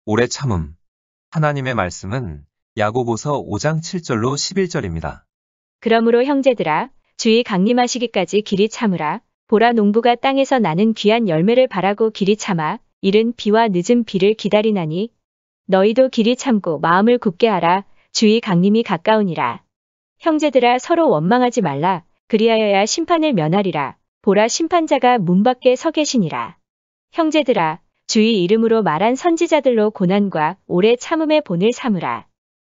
오래 참음. 하나님의 말씀은 야고보서 5장 7절로 11절입니다. 그러므로 형제들아, 주의 강림하시기까지 길이 참으라. 보라, 농부가 땅에서 나는 귀한 열매를 바라고 길이 참아 이른 비와 늦은 비를 기다리나니 너희도 길이 참고 마음을 굳게 하라. 주의 강림이 가까우니라. 형제들아, 서로 원망하지 말라. 그리하여야 심판을 면하리라. 보라, 심판자가 문 밖에 서 계시니라. 형제들아, 주의 이름으로 말한 선지자들로 고난과 오래 참음의 본을 삼으라.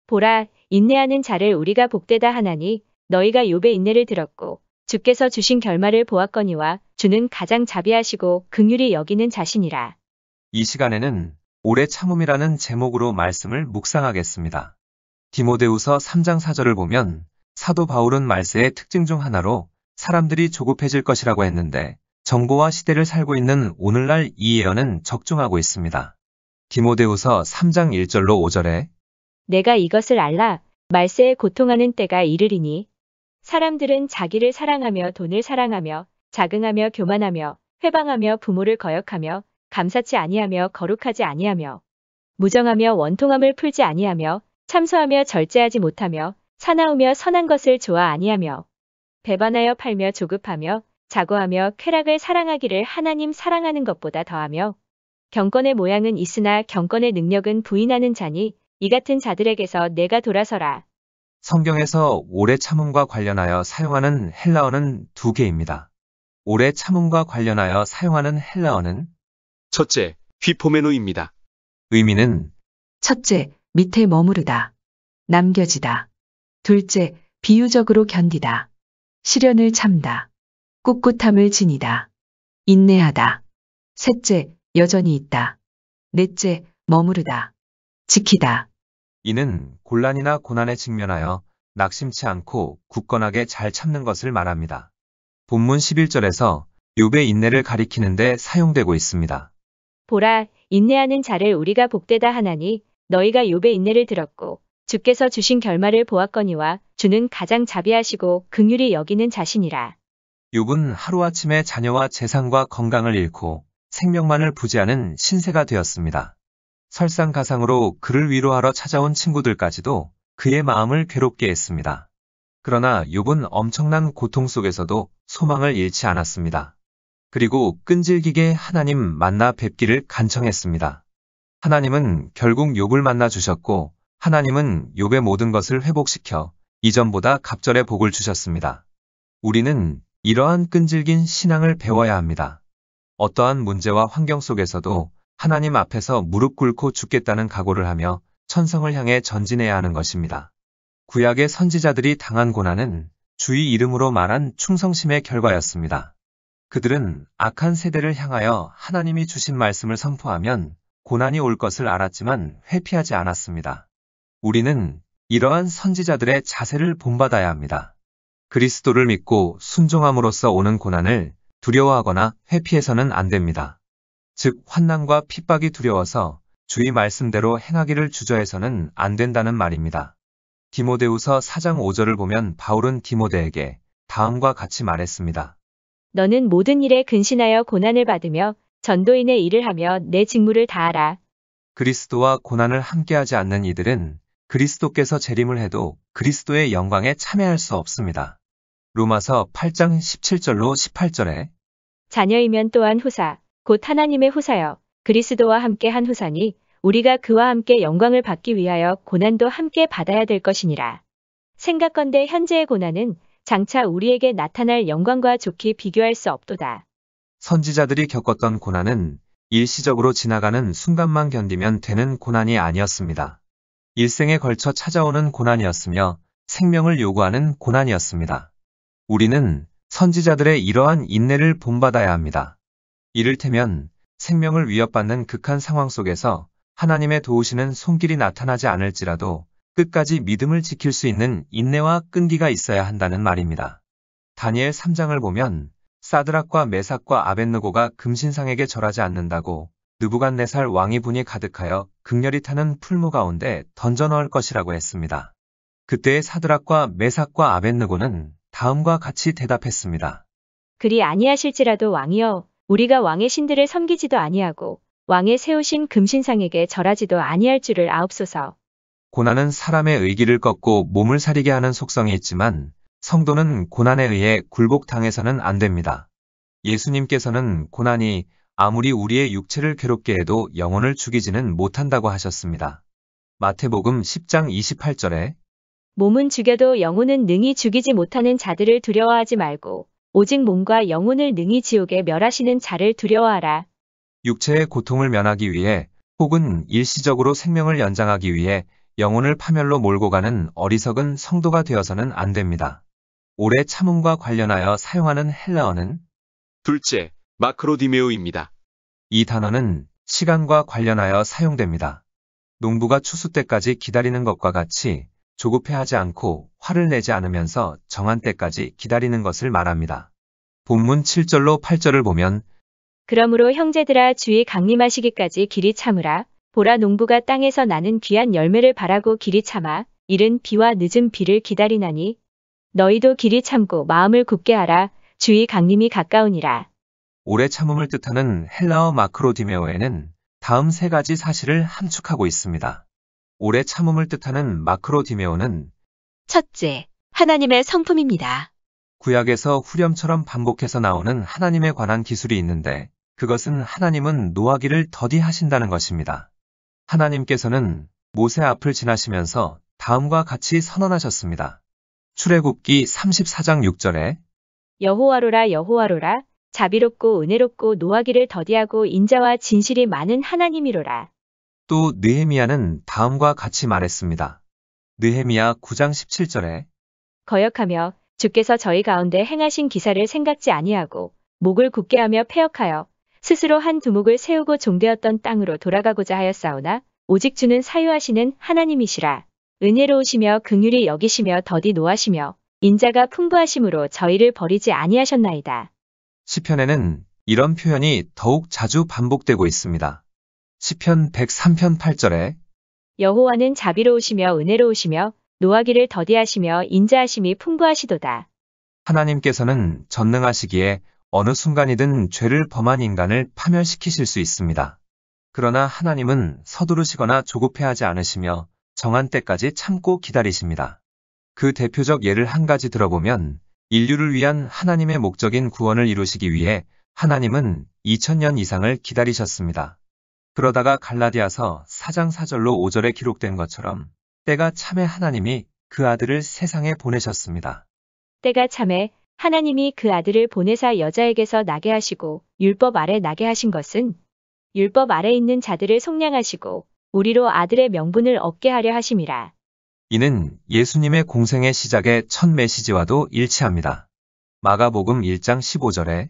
보라, 인내하는 자를 우리가 복되다 하나니 너희가 욥의 인내를 들었고 주께서 주신 결말을 보았거니와 주는 가장 자비하시고 긍휼히 여기는 자신이라. 이 시간에는 오래 참음이라는 제목으로 말씀을 묵상하겠습니다. 디모데후서 3장 4절을 보면 사도 바울은 말세의 특징 중 하나로 사람들이 조급해질 것이라고 했는데 정보와 시대를 살고 있는 오늘날 이 예언은 적중하고 있습니다. 디모데후서 3장 1절로 5절에 내가 이것을 알라. 말세에 고통하는 때가 이르리니 사람들은 자기를 사랑하며 돈을 사랑하며 자긍하며 교만하며 회방하며 부모를 거역하며 감사치 아니하며 거룩하지 아니하며 무정하며 원통함을 풀지 아니하며 참소하며 절제하지 못하며 사나우며 선한 것을 좋아 아니하며 배반하여 팔며 조급하며 자고하며 쾌락을 사랑하기를 하나님 사랑하는 것보다 더하며 경건의 모양은 있으나 경건의 능력은 부인하는 자니 이 같은 자들에게서 내가 돌아서라. 성경에서 오래 참음과 관련하여 사용하는 헬라어는 두 개입니다. 오래 참음과 관련하여 사용하는 헬라어는 첫째, 휘포메노입니다. 의미는 첫째, 밑에 머무르다. 남겨지다. 둘째, 비유적으로 견디다. 시련을 참다. 꿋꿋함을 지니다. 인내하다. 셋째, 여전히 있다. 넷째, 머무르다. 지키다. 이는 곤란이나 고난에 직면하여 낙심치 않고 굳건하게 잘 참는 것을 말합니다. 본문 11절에서 욥의 인내를 가리키는데 사용되고 있습니다. 보라, 인내하는 자를 우리가 복되다 하나니 너희가 욥의 인내를 들었고 주께서 주신 결말을 보았거니와 주는 가장 자비하시고 긍휼히 여기는 자신이라. 욥은 하루아침에 자녀와 재산과 건강을 잃고 생명만을 부지하는 신세가 되었습니다. 설상가상으로 그를 위로하러 찾아온 친구들까지도 그의 마음을 괴롭게 했습니다. 그러나 욥은 엄청난 고통 속에서도 소망을 잃지 않았습니다. 그리고 끈질기게 하나님 만나 뵙기를 간청했습니다. 하나님은 결국 욥을 만나 주셨고 하나님은 욥의 모든 것을 회복시켜 이전보다 갑절의 복을 주셨습니다. 우리는 이러한 끈질긴 신앙을 배워야 합니다. 어떠한 문제와 환경 속에서도 하나님 앞에서 무릎 꿇고 죽겠다는 각오를 하며 천성을 향해 전진해야 하는 것입니다. 구약의 선지자들이 당한 고난은 주의 이름으로 말한 충성심의 결과였습니다. 그들은 악한 세대를 향하여 하나님이 주신 말씀을 선포하면 고난이 올 것을 알았지만 회피하지 않았습니다. 우리는 이러한 선지자들의 자세를 본받아야 합니다. 그리스도를 믿고 순종함으로써 오는 고난을 두려워하거나 회피해서는 안 됩니다. 즉 환난과 핍박이 두려워서 주의 말씀대로 행하기를 주저해서는 안 된다는 말입니다. 디모데후서 4장 5절을 보면 바울은 디모데에게 다음과 같이 말했습니다. 너는 모든 일에 근신하여 고난을 받으며 전도인의 일을 하며 내 직무를 다하라. 그리스도와 고난을 함께하지 않는 이들은 그리스도께서 재림을 해도 그리스도의 영광에 참여할 수 없습니다. 로마서 8장 17절로 18절에 자녀이면 또한 후사, 곧 하나님의 후사여 그리스도와 함께 한 후사니 우리가 그와 함께 영광을 받기 위하여 고난도 함께 받아야 될 것이니라. 생각건대 현재의 고난은 장차 우리에게 나타날 영광과 좋게 비교할 수 없도다. 선지자들이 겪었던 고난은 일시적으로 지나가는 순간만 견디면 되는 고난이 아니었습니다. 일생에 걸쳐 찾아오는 고난이었으며 생명을 요구하는 고난이었습니다. 우리는 선지자들의 이러한 인내를 본받아야 합니다. 이를테면 생명을 위협받는 극한 상황 속에서 하나님의 도우시는 손길이 나타나지 않을지라도 끝까지 믿음을 지킬 수 있는 인내와 끈기가 있어야 한다는 말입니다. 다니엘 3장을 보면 사드락과 메삭과 아벳느고가 금신상에게 절하지 않는다고 느부갓네살 왕이 분이 가득하여 극렬히 타는 풀무 가운데 던져 넣을 것이라고 했습니다. 그때의 사드락과 메삭과 아벳느고는 다음과 같이 대답했습니다. 그리 아니하실지라도 왕이여, 우리가 왕의 신들을 섬기지도 아니하고 왕의 세우신 금신상에게 절하지도 아니할 줄을 아옵소서. 고난은 사람의 의기를 꺾고 몸을 사리게 하는 속성이 있지만 성도는 고난에 의해 굴복당해서는 안 됩니다. 예수님께서는 고난이 아무리 우리의 육체를 괴롭게 해도 영혼을 죽이지는 못한다고 하셨습니다. 마태복음 10장 28절에 몸은 죽여도 영혼은 능히 죽이지 못하는 자들을 두려워하지 말고 오직 몸과 영혼을 능히 지옥에 멸하시는 자를 두려워하라. 육체의 고통을 면하기 위해 혹은 일시적으로 생명을 연장하기 위해 영혼을 파멸로 몰고 가는 어리석은 성도가 되어서는 안 됩니다. 오래 참음과 관련하여 사용하는 헬라어는 둘째, 마크로디메오입니다. 이 단어는 시간과 관련하여 사용됩니다. 농부가 추수 때까지 기다리는 것과 같이 조급해하지 않고 화를 내지 않으면서 정한 때까지 기다리는 것을 말합니다. 본문 7절로 8절을 보면 그러므로 형제들아 주의 강림하시기까지 길이 참으라. 보라 농부가 땅에서 나는 귀한 열매를 바라고 길이 참아 이른 비와 늦은 비를 기다리나니 너희도 길이 참고 마음을 굳게 하라. 주의 강림이 가까우니라. 오래 참음을 뜻하는 헬라어 마크로디메오에는 다음 세 가지 사실을 함축하고 있습니다. 오래 참음을 뜻하는 마크로디메오는 첫째, 하나님의 성품입니다. 구약에서 후렴처럼 반복해서 나오는 하나님에 관한 기술이 있는데 그것은 하나님은 노하기를 더디 하신다는 것입니다. 하나님께서는 모세 앞을 지나시면서 다음과 같이 선언하셨습니다. 출애굽기 34장 6절에 여호와로라 여호와로라 자비롭고 은혜롭고 노하기를 더디하고 인자와 진실이 많은 하나님이로라. 또 느헤미야는 다음과 같이 말했습니다. 느헤미야 9장 17절에 거역하며 주께서 저희 가운데 행하신 기사를 생각지 아니하고 목을 굳게 하며 패역하여 스스로 한 두목을 세우고 종되었던 땅으로 돌아가고자 하였사오나 오직 주는 사유하시는 하나님이시라. 은혜로우시며 긍휼히 여기시며 더디 노하시며 인자가 풍부하심으로 저희를 버리지 아니하셨나이다. 시편에는 이런 표현이 더욱 자주 반복되고 있습니다. 시편 103편 8절에 여호와는 자비로우시며 은혜로우시며 노하기를 더디하시며 인자하심이 풍부하시도다. 하나님께서는 전능하시기에 어느 순간이든 죄를 범한 인간을 파멸시키실 수 있습니다. 그러나 하나님은 서두르시거나 조급해하지 않으시며 정한 때까지 참고 기다리십니다. 그 대표적 예를 한 가지 들어보면 인류를 위한 하나님의 목적인 구원을 이루시기 위해 하나님은 2000년 이상을 기다리셨습니다. 그러다가 갈라디아서 4장 4절로 5절에 기록된 것처럼 때가 참에 하나님이 그 아들을 세상에 보내셨습니다. 때가 참에 하나님이 그 아들을 보내사 여자에게서 나게 하시고 율법 아래 나게 하신 것은 율법 아래 있는 자들을 속량하시고 우리로 아들의 명분을 얻게 하려 하심이라. 이는 예수님의 공생의 시작의 첫 메시지와도 일치합니다. 마가복음 1장 15절에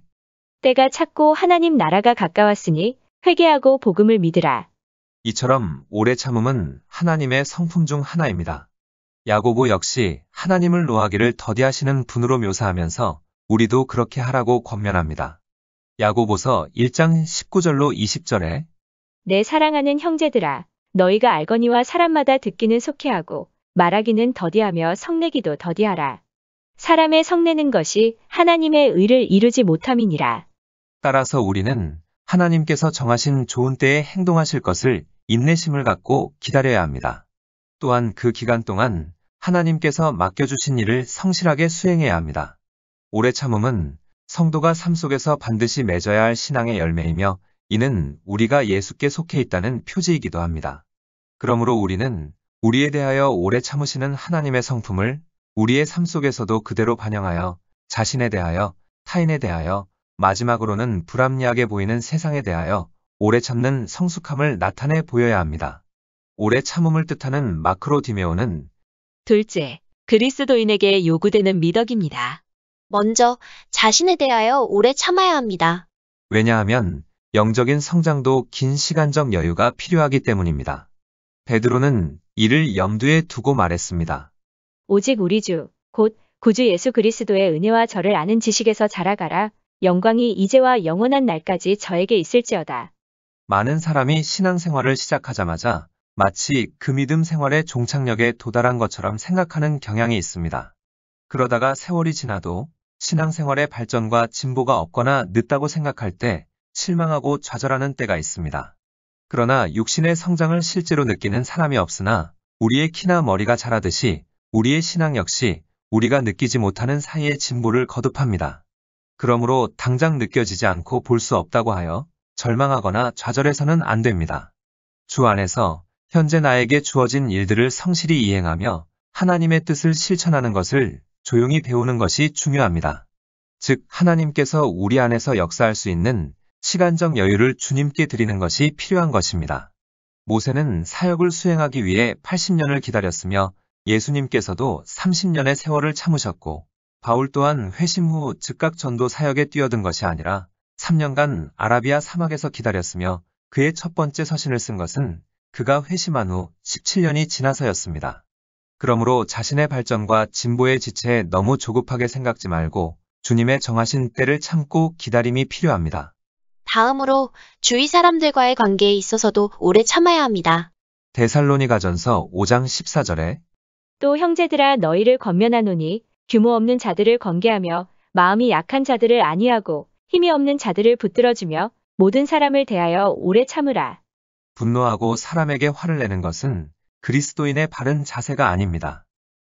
때가 찼고 하나님 나라가 가까웠으니 회개하고 복음을 믿으라. 이처럼 오래 참음은 하나님의 성품 중 하나입니다. 야고보 역시 하나님을 노하기를 더디하시는 분으로 묘사하면서 우리도 그렇게 하라고 권면합니다. 야고보서 1장 19절로 20절에 내 사랑하는 형제들아 너희가 알거니와 사람마다 듣기는 속히하고 말하기는 더디하며 성내기도 더디하라. 사람의 성내는 것이 하나님의 의를 이루지 못함이니라. 따라서 우리는 하나님께서 정하신 좋은 때에 행동하실 것을 인내심을 갖고 기다려야 합니다. 또한 그 기간 동안 하나님께서 맡겨주신 일을 성실하게 수행해야 합니다. 오래 참음은 성도가 삶 속에서 반드시 맺어야 할 신앙의 열매이며 이는 우리가 예수께 속해 있다는 표지이기도 합니다. 그러므로 우리는 우리에 대하여 오래 참으시는 하나님의 성품을 우리의 삶 속에서도 그대로 반영하여 자신에 대하여, 타인에 대하여, 마지막으로는 불합리하게 보이는 세상에 대하여 오래 참는 성숙함을 나타내 보여야 합니다. 오래 참음을 뜻하는 마크로디메오는 둘째, 그리스도인에게 요구되는 미덕입니다. 먼저 자신에 대하여 오래 참아야 합니다. 왜냐하면 영적인 성장도 긴 시간적 여유가 필요하기 때문입니다. 베드로는 이를 염두에 두고 말했습니다. 오직 우리 주, 곧 구주 예수 그리스도의 은혜와 저를 아는 지식에서 자라가라. 영광이 이제와 영원한 날까지 저에게 있을지어다. 많은 사람이 신앙생활을 시작하자마자 마치 그 믿음 생활의 종착역에 도달한 것처럼 생각하는 경향이 있습니다. 그러다가 세월이 지나도 신앙생활의 발전과 진보가 없거나 늦다고 생각할 때 실망하고 좌절하는 때가 있습니다. 그러나 육신의 성장을 실제로 느끼는 사람이 없으나 우리의 키나 머리가 자라듯이 우리의 신앙 역시 우리가 느끼지 못하는 사이에 진보를 거듭합니다. 그러므로 당장 느껴지지 않고 볼 수 없다고 하여 절망하거나 좌절해서는 안 됩니다. 주 안에서 현재 나에게 주어진 일들을 성실히 이행하며 하나님의 뜻을 실천하는 것을 조용히 배우는 것이 중요합니다. 즉, 하나님께서 우리 안에서 역사할 수 있는 시간적 여유를 주님께 드리는 것이 필요한 것입니다. 모세는 사역을 수행하기 위해 80년을 기다렸으며 예수님께서도 30년의 세월을 참으셨고 바울 또한 회심 후 즉각 전도 사역에 뛰어든 것이 아니라 3년간 아라비아 사막에서 기다렸으며 그의 첫 번째 서신을 쓴 것은 그가 회심한 후 17년이 지나서였습니다. 그러므로 자신의 발전과 진보의 지체에 너무 조급하게 생각지 말고 주님의 정하신 때를 참고 기다림이 필요합니다. 다음으로 주위 사람들과의 관계에 있어서도 오래 참아야 합니다. 데살로니가전서 5장 14절에 또 형제들아 너희를 권면하노니 규모 없는 자들을 권계하며 마음이 약한 자들을 안위하고 힘이 없는 자들을 붙들어주며 모든 사람을 대하여 오래 참으라. 분노하고 사람에게 화를 내는 것은 그리스도인의 바른 자세가 아닙니다.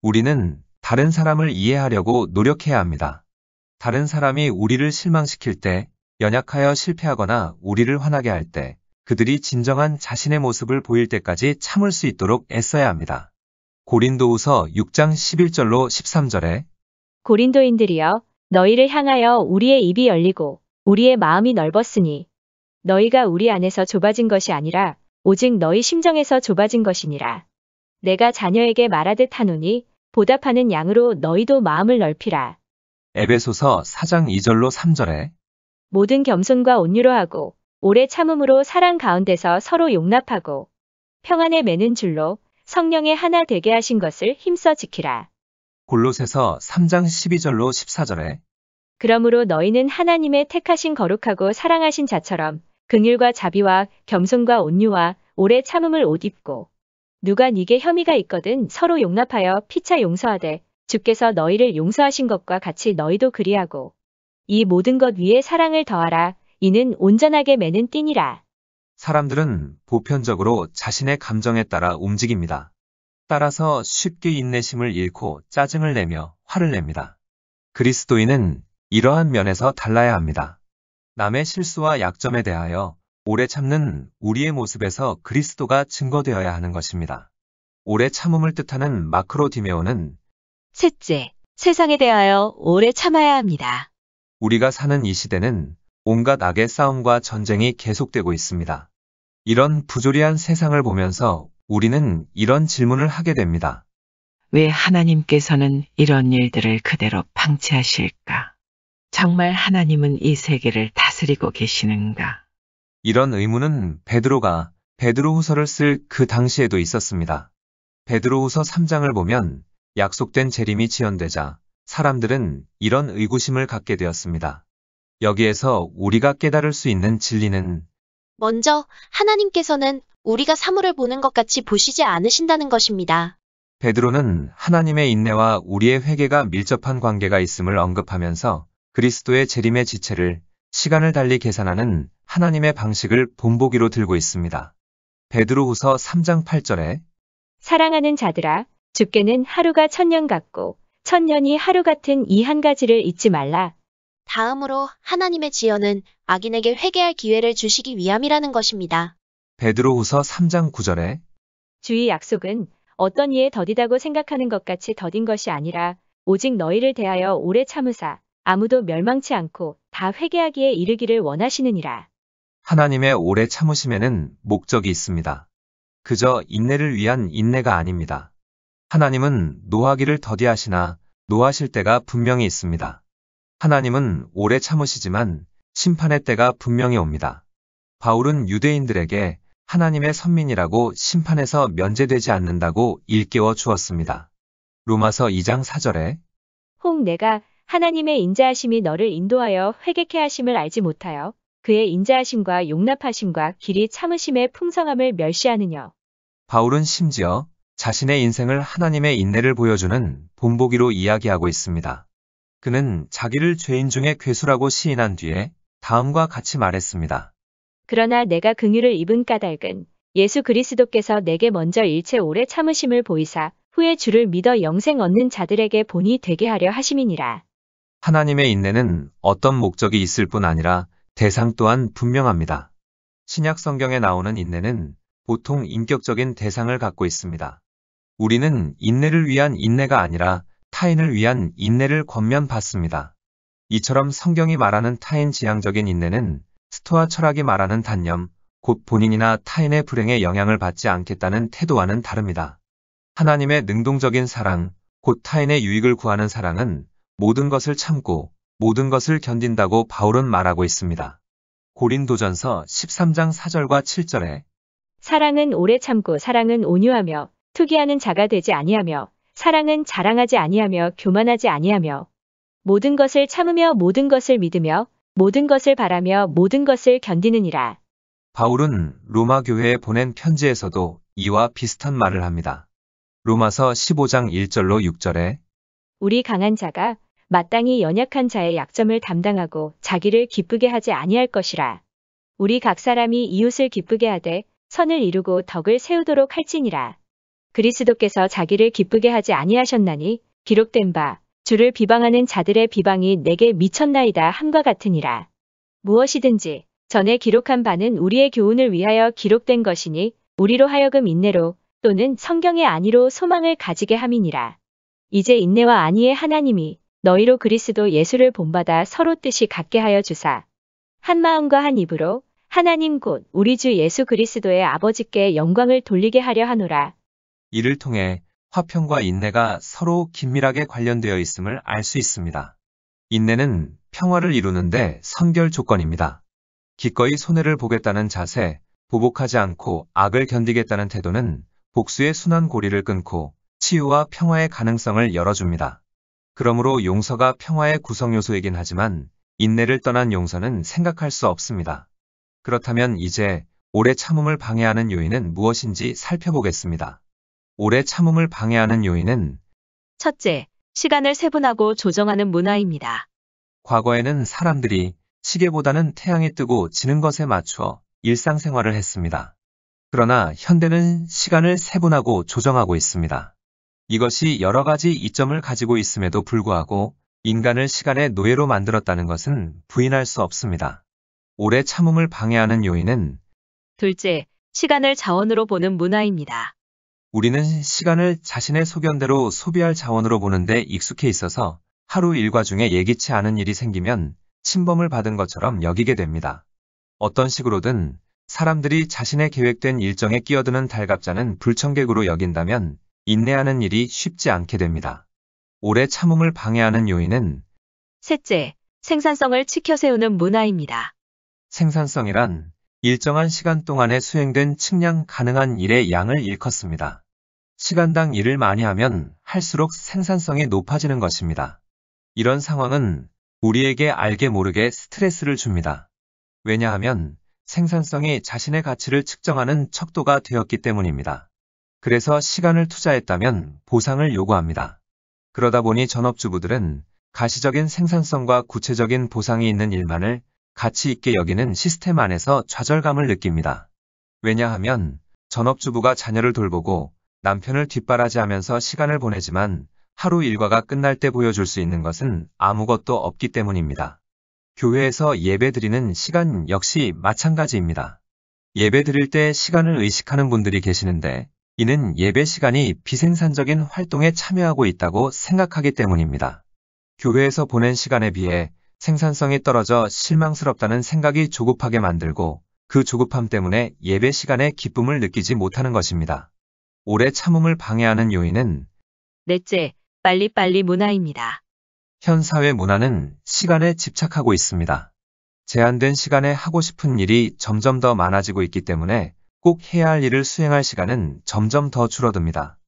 우리는 다른 사람을 이해하려고 노력해야 합니다. 다른 사람이 우리를 실망시킬 때, 연약하여 실패하거나 우리를 화나게 할 때, 그들이 진정한 자신의 모습을 보일 때까지 참을 수 있도록 애써야 합니다. 고린도후서 6장 11절로 13절에 고린도인들이여 너희를 향하여 우리의 입이 열리고 우리의 마음이 넓었으니 너희가 우리 안에서 좁아진 것이 아니라 오직 너희 심정에서 좁아진 것이니라. 내가 자녀에게 말하듯 하노니 보답하는 양으로 너희도 마음을 넓히라. 에베소서 4장 2절로 3절에 모든 겸손과 온유로 하고 오래 참음으로 사랑 가운데서 서로 용납하고 평안에 매는 줄로 성령의 하나 되게 하신 것을 힘써 지키라. 골로새서 3장 12절로 14절에 그러므로 너희는 하나님의 택하신 거룩하고 사랑하신 자처럼 긍휼과 자비와 겸손과 온유와 오래 참음을 옷 입고 누가 네게 혐의가 있거든 서로 용납하여 피차 용서하되 주께서 너희를 용서하신 것과 같이 너희도 그리하고 이 모든 것 위에 사랑을 더하라. 이는 온전하게 매는 띠니라. 사람들은 보편적으로 자신의 감정에 따라 움직입니다. 따라서 쉽게 인내심을 잃고 짜증을 내며 화를 냅니다. 그리스도인은 이러한 면에서 달라야 합니다. 남의 실수와 약점에 대하여 오래 참는 우리의 모습에서 그리스도가 증거되어야 하는 것입니다. 오래 참음을 뜻하는 마크로디메오는 셋째, 세상에 대하여 오래 참아야 합니다. 우리가 사는 이 시대는 온갖 악의 싸움과 전쟁이 계속되고 있습니다. 이런 부조리한 세상을 보면서 우리는 이런 질문을 하게 됩니다. 왜 하나님께서는 이런 일들을 그대로 방치하실까? 정말 하나님은 이 세계를 다스리고 계시는가? 이런 의문은 베드로가 베드로후서를 쓸 그 당시에도 있었습니다. 베드로후서 3장을 보면 약속된 재림이 지연되자 사람들은 이런 의구심을 갖게 되었습니다. 여기에서 우리가 깨달을 수 있는 진리는 먼저 하나님께서는 우리가 사물을 보는 것 같이 보시지 않으신다는 것입니다. 베드로는 하나님의 인내와 우리의 회개가 밀접한 관계가 있음을 언급하면서 그리스도의 재림의 지체를 시간을 달리 계산하는 하나님의 방식을 본보기로 들고 있습니다. 베드로후서 3장 8절에 사랑하는 자들아 주께는 하루가 1000년 같고 1000년이 하루 같은 이 한 가지를 잊지 말라. 다음으로 하나님의 지연은 악인에게 회개할 기회를 주시기 위함이라는 것입니다. 베드로후서 3장 9절에 주의 약속은 어떤 이에 더디다고 생각하는 것 같이 더딘 것이 아니라 오직 너희를 대하여 오래 참으사 아무도 멸망치 않고 다 회개하기에 이르기를 원하시느니라. 하나님의 오래 참으심에는 목적이 있습니다. 그저 인내를 위한 인내가 아닙니다. 하나님은 노하기를 더디하시나 노하실 때가 분명히 있습니다. 하나님은 오래 참으시지만 심판의 때가 분명히 옵니다. 바울은 유대인들에게 하나님의 선민이라고 심판에서 면제되지 않는다고 일깨워 주었습니다. 로마서 2장 4절에 혹 내가 하나님의 인자하심이 너를 인도하여 회개케 하심을 알지 못하여 그의 인자하심과 용납하심과 길이 참으심의 풍성함을 멸시하느냐. 바울은 심지어 자신의 인생을 하나님의 인내를 보여주는 본보기로 이야기하고 있습니다. 그는 자기를 죄인 중에 괴수라고 시인한 뒤에 다음과 같이 말했습니다. 그러나 내가 긍휼을 입은 까닭은 예수 그리스도께서 내게 먼저 일체 오래 참으심을 보이사 후에 주를 믿어 영생 얻는 자들에게 본이 되게 하려 하심이니라. 하나님의 인내는 어떤 목적이 있을 뿐 아니라 대상 또한 분명합니다. 신약 성경에 나오는 인내는 보통 인격적인 대상을 갖고 있습니다. 우리는 인내를 위한 인내가 아니라 타인을 위한 인내를 권면받습니다. 이처럼 성경이 말하는 타인 지향적인 인내는 스토아 철학이 말하는 단념, 곧 본인이나 타인의 불행에 영향을 받지 않겠다는 태도와는 다릅니다. 하나님의 능동적인 사랑, 곧 타인의 유익을 구하는 사랑은 모든 것을 참고 모든 것을 견딘다고 바울은 말하고 있습니다. 고린도전서 13장 4절과 7절에 사랑은 오래 참고 사랑은 온유하며 투기하는 자가 되지 아니하며 사랑은 자랑하지 아니하며 교만하지 아니하며 모든 것을 참으며 모든 것을 믿으며 모든 것을 바라며 모든 것을 견디느니라. 바울은 로마 교회에 보낸 편지에서도 이와 비슷한 말을 합니다. 로마서 15장 1절로 6절에 우리 강한 자가 마땅히 연약한 자의 약점을 담당하고 자기를 기쁘게 하지 아니할 것이라. 우리 각 사람이 이웃을 기쁘게 하되 선을 이루고 덕을 세우도록 할지니라. 그리스도께서 자기를 기쁘게 하지 아니하셨나니 기록된 바 주를 비방하는 자들의 비방이 내게 미쳤나이다 함과 같으니라. 무엇이든지 전에 기록한 바는 우리의 교훈을 위하여 기록된 것이니 우리로 하여금 인내로 또는 성경의 안위로 소망을 가지게 함이니라. 이제 인내와 안위의 하나님이 너희로 그리스도 예수를 본받아 서로 뜻이 같게 하여 주사 한 마음과 한 입으로 하나님 곧 우리 주 예수 그리스도의 아버지께 영광을 돌리게 하려 하노라. 이를 통해 화평과 인내가 서로 긴밀하게 관련되어 있음을 알 수 있습니다. 인내는 평화를 이루는데 선결 조건입니다. 기꺼이 손해를 보겠다는 자세, 보복하지 않고 악을 견디겠다는 태도는 복수의 순환 고리를 끊고 치유와 평화의 가능성을 열어줍니다. 그러므로 용서가 평화의 구성 요소이긴 하지만 인내를 떠난 용서는 생각할 수 없습니다. 그렇다면 이제 오래 참음을 방해하는 요인은 무엇인지 살펴보겠습니다. 오래 참음을 방해하는 요인은 첫째, 시간을 세분하고 조정하는 문화입니다. 과거에는 사람들이 시계보다는 태양이 뜨고 지는 것에 맞추어 일상생활을 했습니다. 그러나 현대는 시간을 세분하고 조정하고 있습니다. 이것이 여러 가지 이점을 가지고 있음에도 불구하고 인간을 시간의 노예로 만들었다는 것은 부인할 수 없습니다. 오래 참음을 방해하는 요인은 둘째, 시간을 자원으로 보는 문화입니다. 우리는 시간을 자신의 소견대로 소비할 자원으로 보는데 익숙해 있어서 하루 일과 중에 예기치 않은 일이 생기면 침범을 받은 것처럼 여기게 됩니다. 어떤 식으로든 사람들이 자신의 계획된 일정에 끼어드는 달갑자는 불청객으로 여긴다면 인내하는 일이 쉽지 않게 됩니다. 오래 참음을 방해하는 요인은 셋째, 생산성을 치켜 세우는 문화입니다. 생산성이란 일정한 시간 동안에 수행된 측량 가능한 일의 양을 일컫습니다. 시간당 일을 많이 하면 할수록 생산성이 높아지는 것입니다. 이런 상황은 우리에게 알게 모르게 스트레스를 줍니다. 왜냐하면 생산성이 자신의 가치를 측정하는 척도가 되었기 때문입니다. 그래서 시간을 투자했다면 보상을 요구합니다. 그러다 보니 전업주부들은 가시적인 생산성과 구체적인 보상이 있는 일만을 가치 있게 여기는 시스템 안에서 좌절감을 느낍니다. 왜냐하면 전업주부가 자녀를 돌보고 남편을 뒷바라지하면서 시간을 보내지만 하루 일과가 끝날 때 보여줄 수 있는 것은 아무것도 없기 때문입니다. 교회에서 예배 드리는 시간 역시 마찬가지입니다. 예배 드릴 때 시간을 의식하는 분들이 계시는데 이는 예배 시간이 비생산적인 활동에 참여하고 있다고 생각하기 때문입니다. 교회에서 보낸 시간에 비해 생산성이 떨어져 실망스럽다는 생각이 조급하게 만들고 그 조급함 때문에 예배 시간에 기쁨을 느끼지 못하는 것입니다. 오래 참음을 방해하는 요인은 넷째, 빨리빨리 문화입니다. 현 사회 문화는 시간에 집착하고 있습니다. 제한된 시간에 하고 싶은 일이 점점 더 많아지고 있기 때문에 꼭 해야 할 일을 수행할 시간은 점점 더 줄어듭니다.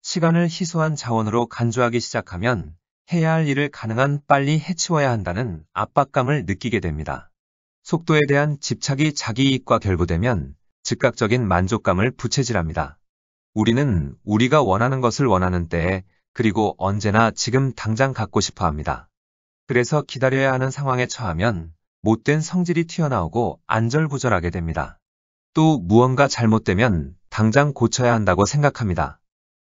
시간을 희소한 자원으로 간주하기 시작하면 해야 할 일을 가능한 빨리 해치워야 한다는 압박감을 느끼게 됩니다. 속도에 대한 집착이 자기 이익과 결부되면 즉각적인 만족감을 부채질합니다. 우리는 우리가 원하는 것을 원하는 때에 그리고 언제나 지금 당장 갖고 싶어 합니다. 그래서 기다려야 하는 상황에 처하면 못된 성질이 튀어나오고 안절부절하게 됩니다. 또 무언가 잘못되면 당장 고쳐야 한다고 생각합니다.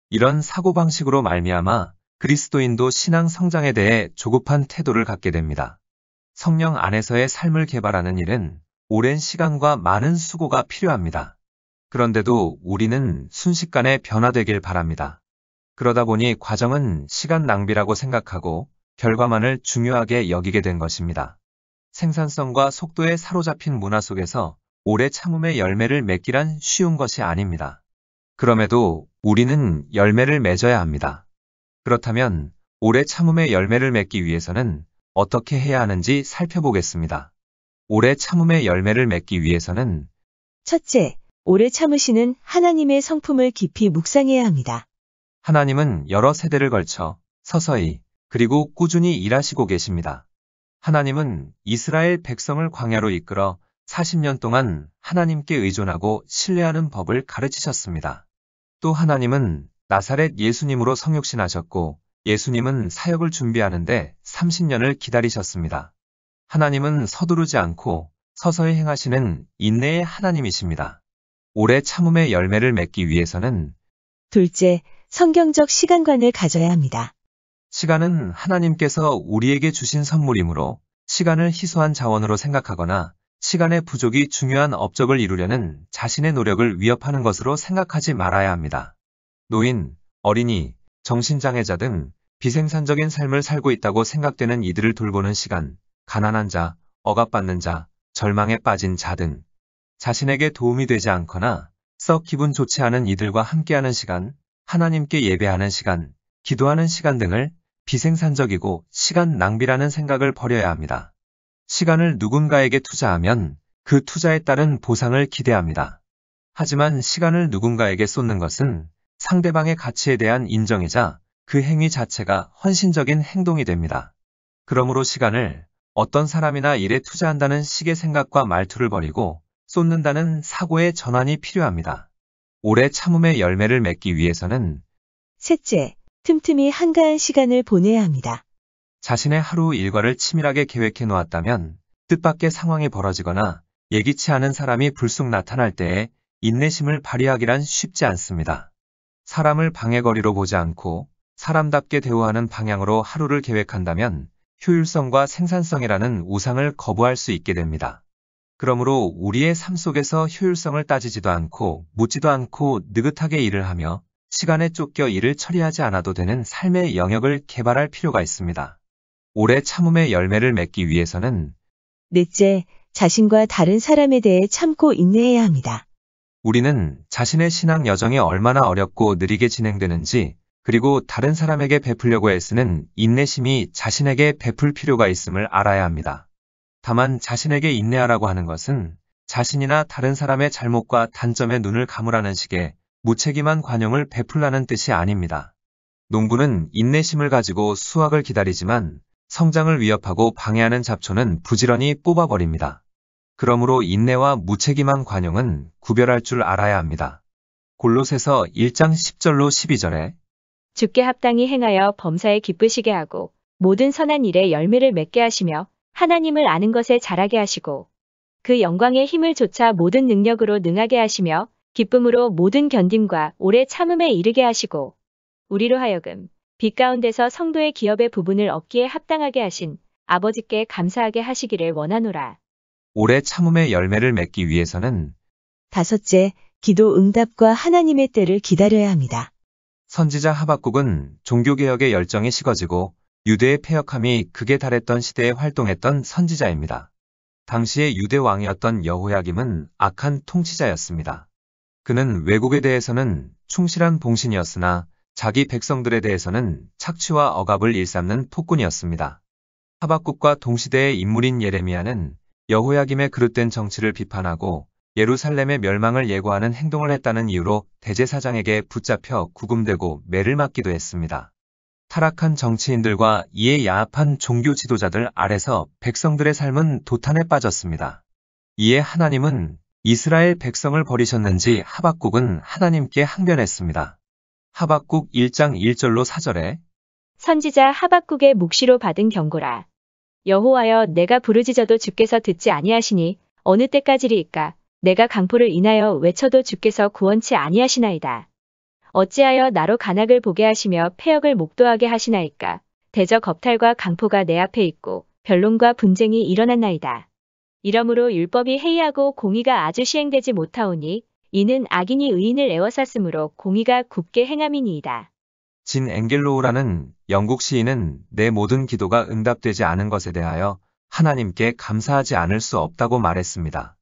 이런 사고방식으로 말미암아 그리스도인도 신앙 성장에 대해 조급한 태도를 갖게 됩니다. 성령 안에서의 삶을 개발하는 일은 오랜 시간과 많은 수고가 필요합니다. 그런데도 우리는 순식간에 변화되길 바랍니다. 그러다 보니 과정은 시간 낭비라고 생각하고 결과만을 중요하게 여기게 된 것입니다. 생산성과 속도에 사로잡힌 문화 속에서 오래 참음의 열매를 맺기란 쉬운 것이 아닙니다. 그럼에도 우리는 열매를 맺어야 합니다. 그렇다면 오래 참음의 열매를 맺기 위해서는 어떻게 해야 하는지 살펴보겠습니다. 오래 참음의 열매를 맺기 위해서는 첫째, 오래 참으시는 하나님의 성품을 깊이 묵상해야 합니다. 하나님은 여러 세대를 걸쳐 서서히 그리고 꾸준히 일하시고 계십니다. 하나님은 이스라엘 백성을 광야로 이끌어 40년 동안 하나님께 의존하고 신뢰하는 법을 가르치셨습니다. 또 하나님은 나사렛 예수님으로 성육신하셨고 예수님은 사역을 준비하는데 30년을 기다리셨습니다. 하나님은 서두르지 않고 서서히 행하시는 인내의 하나님이십니다. 오래 참음의 열매를 맺기 위해서는 둘째, 성경적 시간관을 가져야 합니다. 시간은 하나님께서 우리에게 주신 선물이므로 시간을 희소한 자원으로 생각하거나 시간의 부족이 중요한 업적을 이루려는 자신의 노력을 위협하는 것으로 생각하지 말아야 합니다. 노인, 어린이, 정신장애자 등 비생산적인 삶을 살고 있다고 생각되는 이들을 돌보는 시간, 가난한 자, 억압받는 자, 절망에 빠진 자 등 자신에게 도움이 되지 않거나 썩 기분 좋지 않은 이들과 함께하는 시간, 하나님께 예배하는 시간, 기도하는 시간 등을 비생산적이고 시간 낭비라는 생각을 버려야 합니다. 시간을 누군가에게 투자하면 그 투자에 따른 보상을 기대합니다. 하지만 시간을 누군가에게 쏟는 것은 상대방의 가치에 대한 인정이자 그 행위 자체가 헌신적인 행동이 됩니다. 그러므로 시간을 어떤 사람이나 일에 투자한다는 식의 생각과 말투를 버리고 쏟는다는 사고의 전환이 필요합니다. 오래 참음의 열매를 맺기 위해서는 셋째, 틈틈이 한가한 시간을 보내야 합니다. 자신의 하루 일과를 치밀하게 계획해 놓았다면 뜻밖의 상황이 벌어지거나 예기치 않은 사람이 불쑥 나타날 때에 인내심을 발휘하기란 쉽지 않습니다. 사람을 방해거리로 보지 않고 사람답게 대우하는 방향으로 하루를 계획한다면 효율성과 생산성이라는 우상을 거부할 수 있게 됩니다. 그러므로 우리의 삶 속에서 효율성을 따지지도 않고 묻지도 않고 느긋하게 일을 하며 시간에 쫓겨 일을 처리하지 않아도 되는 삶의 영역을 개발할 필요가 있습니다. 오래 참음의 열매를 맺기 위해서는 넷째, 자신과 다른 사람에 대해 참고 인내해야 합니다. 우리는 자신의 신앙 여정이 얼마나 어렵고 느리게 진행되는지 그리고 다른 사람에게 베풀려고 애쓰는 인내심이 자신에게 베풀 필요가 있음을 알아야 합니다. 다만 자신에게 인내하라고 하는 것은 자신이나 다른 사람의 잘못과 단점에 눈을 감으라는 식의 무책임한 관용을 베풀라는 뜻이 아닙니다. 농부는 인내심을 가지고 수확을 기다리지만 성장을 위협하고 방해하는 잡초는 부지런히 뽑아버립니다. 그러므로 인내와 무책임한 관용은 구별할 줄 알아야 합니다. 골로새서 1장 10절로 12절에 주께 합당히 행하여 범사에 기쁘시게 하고 모든 선한 일에 열매를 맺게 하시며 하나님을 아는 것에 자라게 하시고 그 영광의 힘을 조차 모든 능력으로 능하게 하시며 기쁨으로 모든 견딤과 오래 참음에 이르게 하시고 우리로 하여금 빛 가운데서 성도의 기업의 부분을 얻기에 합당하게 하신 아버지께 감사하게 하시기를 원하노라. 오래 참음의 열매를 맺기 위해서는 다섯째, 기도 응답과 하나님의 때를 기다려야 합니다. 선지자 하박국은 종교개혁의 열정이 식어지고 유대의 패역함이 극에 달했던 시대에 활동했던 선지자입니다. 당시의 유대 왕이었던 여호야김은 악한 통치자였습니다. 그는 외국에 대해서는 충실한 봉신이었으나 자기 백성들에 대해서는 착취와 억압을 일삼는 폭군이었습니다. 하박국과 동시대의 인물인 예레미야는 여호야김의 그릇된 정치를 비판하고 예루살렘의 멸망을 예고하는 행동을 했다는 이유로 대제사장에게 붙잡혀 구금되고 매를 맞기도 했습니다. 타락한 정치인들과 이에 야합한 종교 지도자들 아래서 백성들의 삶은 도탄에 빠졌습니다. 이에 하나님은 이스라엘 백성을 버리셨는지 하박국은 하나님께 항변했습니다. 하박국 1장 1절로 4절에 선지자 하박국의 묵시로 받은 경고라. 여호와여, 내가 부르짖어도 주께서 듣지 아니하시니 어느 때까지리이까? 내가 강포를 인하여 외쳐도 주께서 구원치 아니하시나이다. 어찌하여 나로 간악을 보게 하시며 패역을 목도하게 하시나이까? 대저 겁탈과 강포가 내 앞에 있고 변론과 분쟁이 일어났나이다. 이러므로 율법이 해이하고 공의가 아주 시행되지 못하오니 이는 악인이 의인을 애워쌌으므로 공의가 굽게 행함이니이다. 진 앵겔로우라는 영국 시인은 내 모든 기도가 응답되지 않은 것에 대하여 하나님께 감사하지 않을 수 없다고 말했습니다.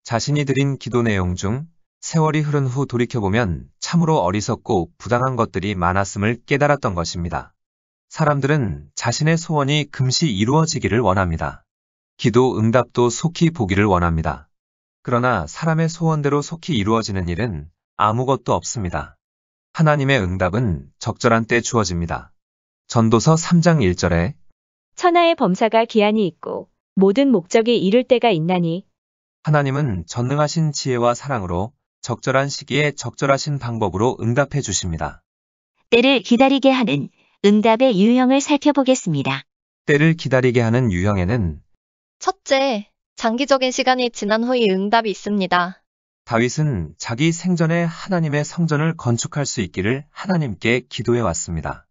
자신이 드린 기도 내용 중 세월이 흐른 후 돌이켜보면 참으로 어리석고 부당한 것들이 많았음을 깨달았던 것입니다. 사람들은 자신의 소원이 금시 이루어지기를 원합니다. 기도 응답도 속히 보기를 원합니다. 그러나 사람의 소원대로 속히 이루어지는 일은 아무것도 없습니다. 하나님의 응답은 적절한 때 주어집니다. 전도서 3장 1절에 천하의 범사가 기한이 있고 모든 목적이 이룰 때가 있나니 하나님은 전능하신 지혜와 사랑으로 적절한 시기에 적절하신 방법으로 응답해 주십니다. 때를 기다리게 하는 응답의 유형을 살펴보겠습니다. 때를 기다리게 하는 유형에는 첫째, 장기적인 시간이 지난 후에 응답이 있습니다. 다윗은 자기 생전에 하나님의 성전을 건축할 수 있기를 하나님께 기도해 왔습니다.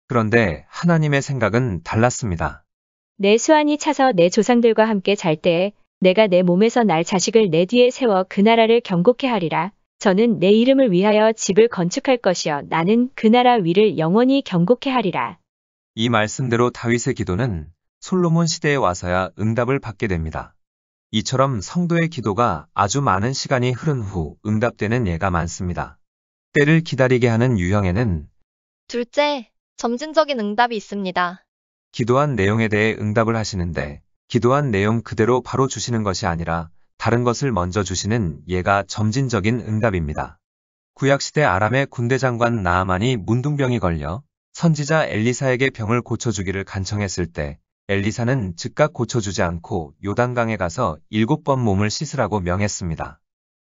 그런데 하나님의 생각은 달랐습니다. 내 수완이 차서 내 조상들과 함께 잘 때에 내가 내 몸에서 날 자식을 내 뒤에 세워 그 나라를 경고케 하리라. 저는 내 이름을 위하여 집을 건축할 것이여 나는 그 나라 위를 영원히 경고케 하리라. 이 말씀대로 다윗의 기도는 솔로몬 시대에 와서야 응답을 받게 됩니다. 이처럼 성도의 기도가 아주 많은 시간이 흐른 후 응답되는 예가 많습니다. 때를 기다리게 하는 유형에는 둘째, 점진적인 응답이 있습니다. 기도한 내용에 대해 응답을 하시는데 기도한 내용 그대로 바로 주시는 것이 아니라 다른 것을 먼저 주시는 예가 점진적인 응답입니다. 구약시대 아람의 군대 장관 나아만이 문둥병이 걸려 선지자 엘리사에게 병을 고쳐주기를 간청했을 때 엘리사는 즉각 고쳐주지 않고 요단강에 가서 7번 몸을 씻으라고 명했습니다.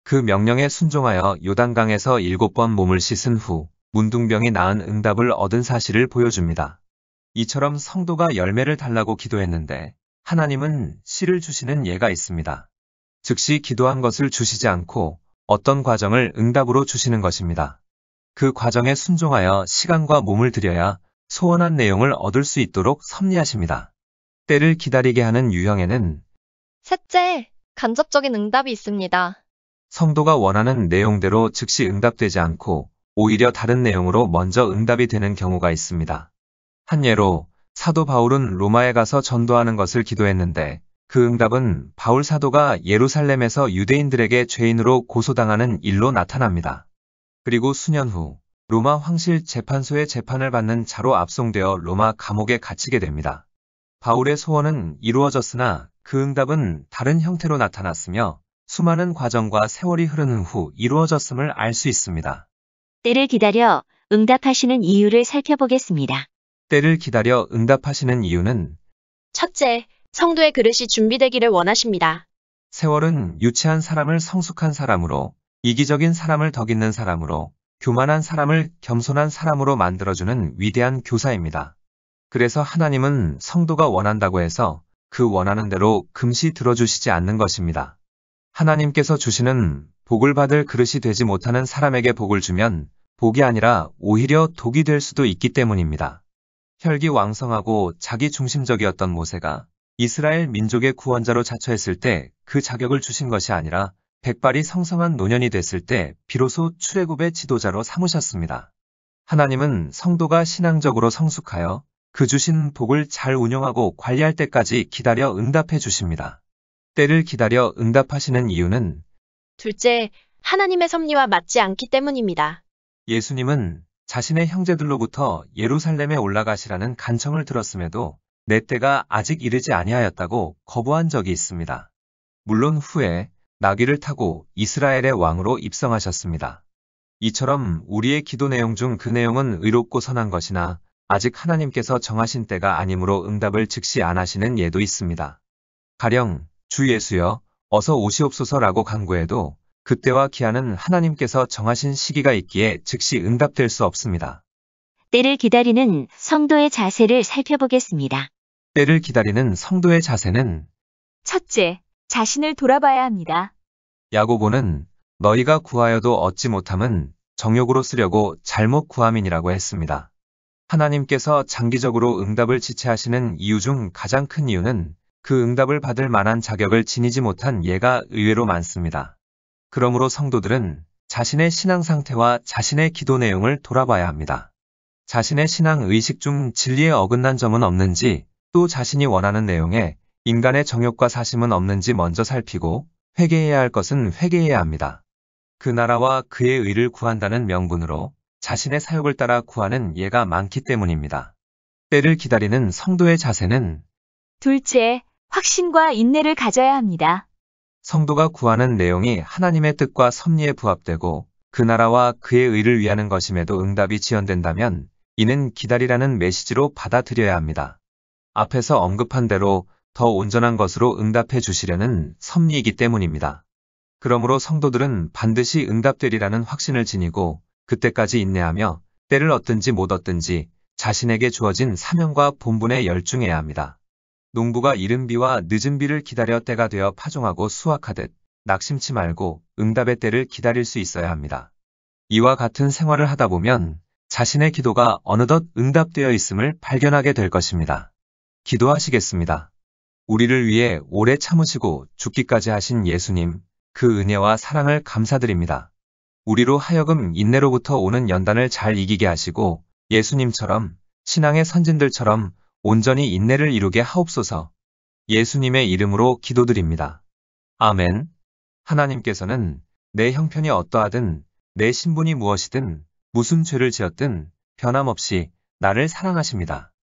그 명령에 순종하여 요단강에서 7번 몸을 씻은 후 문둥병이 나은 응답을 얻은 사실을 보여줍니다. 이처럼 성도가 열매를 달라고 기도했는데 하나님은 씨를 주시는 예가 있습니다. 즉시 기도한 것을 주시지 않고 어떤 과정을 응답으로 주시는 것입니다. 그 과정에 순종하여 시간과 몸을 들여야 소원한 내용을 얻을 수 있도록 섭리하십니다. 때를 기다리게 하는 유형에는 셋째, 간접적인 응답이 있습니다. 성도가 원하는 내용대로 즉시 응답되지 않고 오히려 다른 내용으로 먼저 응답이 되는 경우가 있습니다. 한 예로 사도 바울은 로마에 가서 전도하는 것을 기도했는데 그 응답은 바울 사도가 예루살렘에서 유대인들에게 죄인으로 고소당하는 일로 나타납니다. 그리고 수년 후 로마 황실 재판소의 재판을 받는 자로 압송되어 로마 감옥에 갇히게 됩니다. 바울의 소원은 이루어졌으나 그 응답은 다른 형태로 나타났으며 수많은 과정과 세월이 흐르는 후 이루어졌음을 알 수 있습니다. 때를 기다려 응답하시는 이유를 살펴보겠습니다. 때를 기다려 응답하시는 이유는 첫째, 성도의 그릇이 준비되기를 원하십니다. 세월은 유치한 사람을 성숙한 사람으로, 이기적인 사람을 덕있는 사람으로, 교만한 사람을 겸손한 사람으로 만들어주는 위대한 교사입니다. 그래서 하나님은 성도가 원한다고 해서 그 원하는 대로 금시 들어주시지 않는 것입니다. 하나님께서 주시는 복을 받을 그릇이 되지 못하는 사람에게 복을 주면 복이 아니라 오히려 독이 될 수도 있기 때문입니다. 혈기왕성하고 자기중심적이었던 모세가 이스라엘 민족의 구원자로 자처했을 때 그 자격을 주신 것이 아니라 백발이 성성한 노년이 됐을 때 비로소 출애굽의 지도자로 삼으셨습니다. 하나님은 성도가 신앙적으로 성숙하여 그 주신 복을 잘 운용하고 관리할 때까지 기다려 응답해 주십니다. 때를 기다려 응답하시는 이유는 둘째, 하나님의 섭리와 맞지 않기 때문입니다. 예수님은 자신의 형제들로부터 예루살렘에 올라가시라는 간청을 들었음에도 내 때가 아직 이르지 아니하였다고 거부한 적이 있습니다. 물론 후에 나귀를 타고 이스라엘의 왕으로 입성하셨습니다. 이처럼 우리의 기도 내용 중 그 내용은 의롭고 선한 것이나 아직 하나님께서 정하신 때가 아니므로 응답을 즉시 안 하시는 예도 있습니다. 가령 주 예수여 어서 오시옵소서라고 간구해도 그때와 기한은 하나님께서 정하신 시기가 있기에 즉시 응답될 수 없습니다. 때를 기다리는 성도의 자세를 살펴보겠습니다. 때를 기다리는 성도의 자세는 첫째, 자신을 돌아봐야 합니다. 야고보는 너희가 구하여도 얻지 못함은 정욕으로 쓰려고 잘못 구함이니라고 했습니다. 하나님께서 장기적으로 응답을 지체하시는 이유 중 가장 큰 이유는 그 응답을 받을 만한 자격을 지니지 못한 예가 의외로 많습니다. 그러므로 성도들은 자신의 신앙 상태와 자신의 기도 내용을 돌아봐야 합니다. 자신의 신앙 의식 중 진리에 어긋난 점은 없는지, 또 자신이 원하는 내용에 인간의 정욕과 사심은 없는지 먼저 살피고 회개해야 할 것은 회개해야 합니다. 그 나라와 그의 의를 구한다는 명분으로 자신의 사욕을 따라 구하는 예가 많기 때문입니다. 때를 기다리는 성도의 자세는 둘째, 확신과 인내를 가져야 합니다. 성도가 구하는 내용이 하나님의 뜻과 섭리에 부합되고 그 나라와 그의 의를 위하는 것임에도 응답이 지연된다면 이는 기다리라는 메시지로 받아들여야 합니다. 앞에서 언급한 대로 더 온전한 것으로 응답해 주시려는 섭리이기 때문입니다. 그러므로 성도들은 반드시 응답되리라는 확신을 지니고 그때까지 인내하며 때를 얻든지 못 얻든지 자신에게 주어진 사명과 본분에 열중해야 합니다. 농부가 이른 비와 늦은 비를 기다려 때가 되어 파종하고 수확하듯 낙심치 말고 응답의 때를 기다릴 수 있어야 합니다. 이와 같은 생활을 하다 보면 자신의 기도가 어느덧 응답되어 있음을 발견하게 될 것입니다. 기도하시겠습니다. 우리를 위해 오래 참으시고 죽기까지 하신 예수님, 그 은혜와 사랑을 감사드립니다. 우리로 하여금 인내로부터 오는 연단을 잘 이기게 하시고 예수님처럼 신앙의 선진들처럼 온전히 인내를 이루게 하옵소서. 예수님의 이름으로 기도드립니다. 아멘. 하나님께서는 내 형편이 어떠하든 내 신분이 무엇이든 무슨 죄를 지었든 변함없이 나를 사랑하십니다.